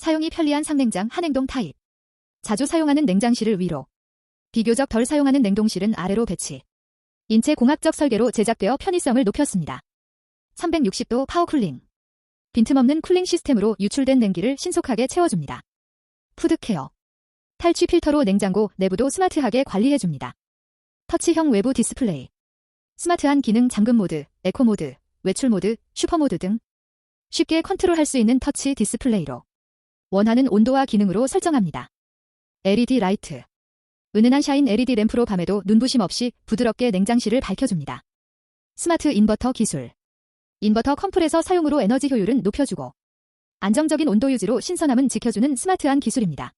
사용이 편리한 상냉장 한행동 타입. 자주 사용하는 냉장실을 위로, 비교적 덜 사용하는 냉동실은 아래로 배치. 인체 공학적 설계로 제작되어 편의성을 높였습니다. 360도 파워쿨링. 빈틈없는 쿨링 시스템으로 유출된 냉기를 신속하게 채워줍니다. 푸드케어. 탈취 필터로 냉장고 내부도 스마트하게 관리해줍니다. 터치형 외부 디스플레이. 스마트한 기능 잠금 모드, 에코 모드, 외출 모드, 슈퍼 모드 등 쉽게 컨트롤할 수 있는 터치 디스플레이로 원하는 온도와 기능으로 설정합니다. LED 라이트. 은은한 샤인 LED 램프로 밤에도 눈부심 없이 부드럽게 냉장실을 밝혀줍니다. 스마트 인버터 기술. 인버터 컴프레서 사용으로 에너지 효율은 높여주고 안정적인 온도 유지로 신선함은 지켜주는 스마트한 기술입니다.